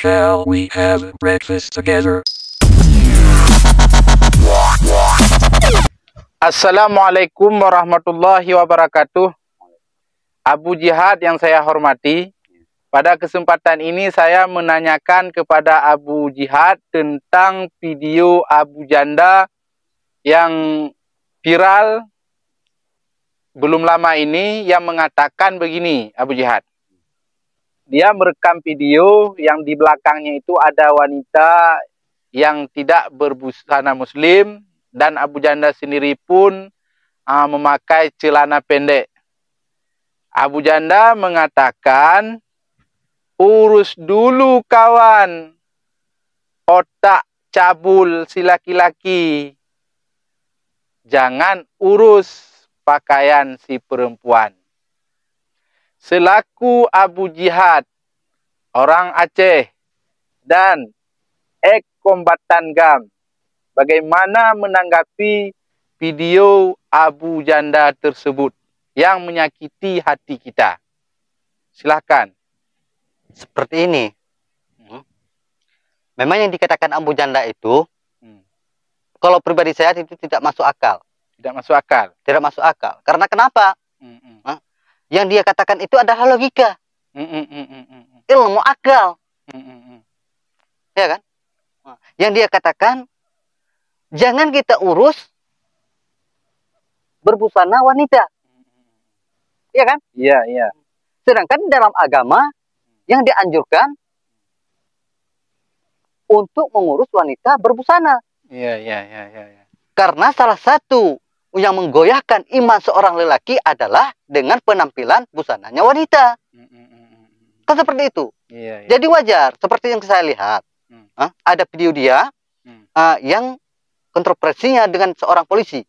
Shall we have breakfast together? Assalamualaikum warahmatullahi wabarakatuh. Abu Jihad yang saya hormati, pada kesempatan ini saya menanyakan kepada Abu Jihad tentang video Abu Janda yang viral belum lama ini yang mengatakan begini, Abu Jihad. Dia merekam video yang di belakangnya itu ada wanita yang tidak berbusana muslim, dan Abu Janda sendiri pun memakai celana pendek. Abu Janda mengatakan, urus dulu kawan, otak cabul si laki-laki. Jangan urus pakaian si perempuan. Selaku Abu Jihad, orang Aceh, dan kombatan GAM, bagaimana menanggapi video Abu Janda tersebut yang menyakiti hati kita? Silahkan. Seperti ini. Memang yang dikatakan Abu Janda itu, kalau pribadi saya itu tidak masuk akal. Tidak masuk akal. Tidak masuk akal. Karena kenapa? Yang dia katakan itu adalah logika. Ilmu akal. Ya kan? Yang dia katakan, jangan kita urus berbusana wanita. Iya kan? Iya, iya. Sedangkan dalam agama yang dianjurkan untuk mengurus wanita berbusana. Iya, iya, iya, iya. Karena salah satu yang menggoyahkan iman seorang lelaki adalah dengan penampilan busananya wanita. Kan seperti itu. Iya, iya. Jadi wajar, seperti yang saya lihat. Ada video dia yang kontroversinya dengan seorang polisi.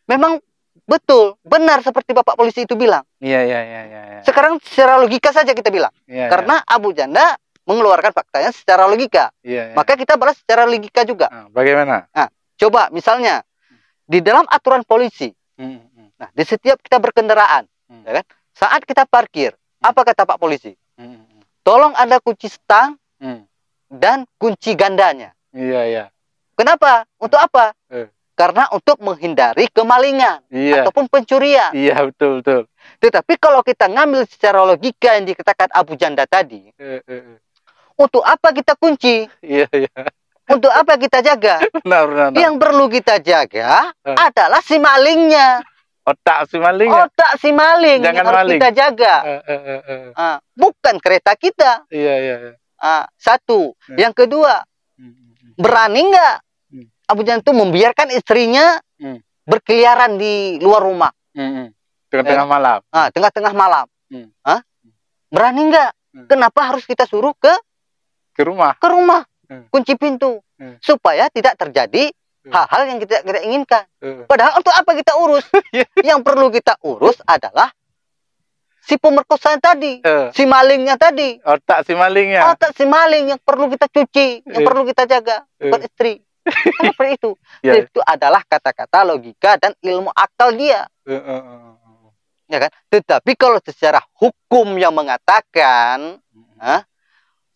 Memang betul, benar seperti Bapak polisi itu bilang. Iya, iya, iya, iya. Sekarang secara logika saja kita bilang. Iya, karena Abu Janda mengeluarkan faktanya secara logika. iya, iya. Maka kita balas secara logika juga. Bagaimana? Coba misalnya di dalam aturan polisi. Nah, di setiap kita berkendaraan, ya kan? Saat kita parkir, apa kata Pak polisi? Tolong ada kunci stang dan kunci gandanya. Iya, iya. Kenapa? Untuk apa? Karena untuk menghindari kemalingan ataupun pencurian. Iya, betul, betul. Tetapi kalau kita ngambil secara logika yang dikatakan Abu Janda tadi, untuk apa kita kunci? Iya, iya. Untuk apa kita jaga? Benar, benar. Yang perlu kita jaga adalah si malingnya. Otak si maling. Otak si maling Jangan yang harus maling. kita jaga. Bukan kereta kita. Iya, iya, iya. Satu. Yang kedua, berani nggak Abu Janda itu membiarkan istrinya berkeliaran di luar rumah? Tengah-tengah malam. Tengah-tengah malam. Berani nggak? Kenapa harus kita suruh ke rumah? Ke rumah. Kunci pintu. Supaya tidak terjadi hal-hal yang kita tidak inginkan. Padahal untuk apa kita urus? Yang perlu kita urus adalah si pemerkosaan tadi, si malingnya tadi. Otak si malingnya. Otak si maling yang perlu kita cuci, yang perlu kita jaga, bukan istri. Kan seperti itu. Itu adalah kata-kata logika dan ilmu akal dia. Ya kan? Tetapi kalau secara hukum yang mengatakan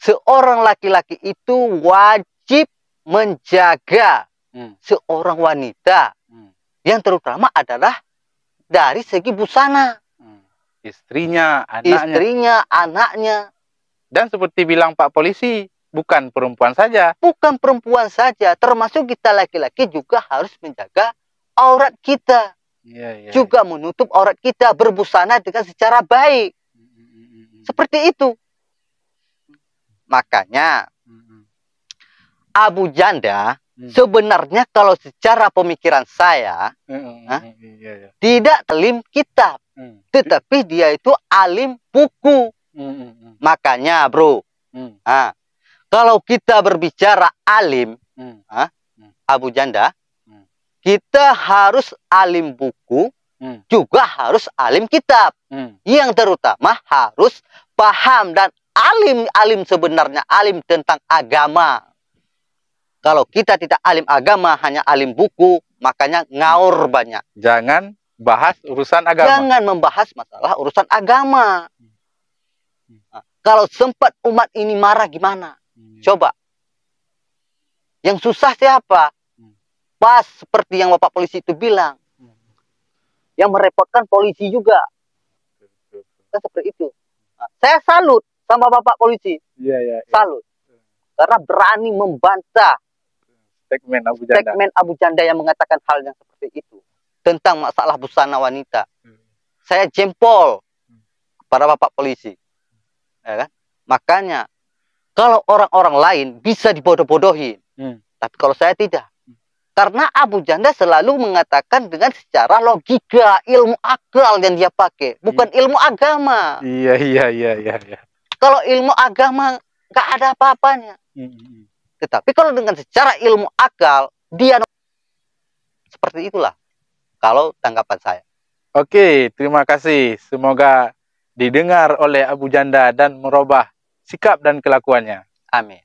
seorang laki-laki itu wajib menjaga seorang wanita, yang terutama adalah dari segi busana. Istrinya, anaknya. Dan seperti bilang Pak polisi, bukan perempuan saja. Bukan perempuan saja, termasuk kita laki-laki juga harus menjaga aurat kita. Juga menutup aurat kita, berbusana dengan secara baik. Seperti itu. Makanya Abu Janda sebenarnya kalau secara pemikiran saya tidak alim kitab, tetapi dia itu alim buku. Makanya bro, kalau kita berbicara alim, Abu Janda, kita harus alim buku, juga harus alim kitab. Yang terutama harus paham dan alim sebenarnya alim tentang agama. Kalau kita tidak alim agama, hanya alim buku, makanya ngaur banyak. Jangan bahas urusan agama. Jangan membahas masalah urusan agama. Kalau sempat umat ini marah gimana? Coba. Yang susah siapa? Pas seperti yang Bapak polisi itu bilang. Yang merepotkan polisi juga. Kan seperti itu. Nah, saya salut sama Bapak polisi. Iya. Salut. Karena berani membantah Segmen Abu Janda yang mengatakan hal yang seperti itu. Tentang masalah busana wanita. Saya jempol kepada Bapak polisi. Ya kan? Makanya, kalau orang-orang lain bisa dibodoh-bodohin. Tapi kalau saya tidak. Karena Abu Janda selalu mengatakan dengan secara logika, ilmu akal yang dia pakai, bukan ilmu agama. Iya. Kalau ilmu agama nggak ada apa-apanya. Tetapi kalau dengan secara ilmu akal, dia seperti itulah. Kalau tanggapan saya. Oke, terima kasih. Semoga didengar oleh Abu Janda dan merubah sikap dan kelakuannya. Amin.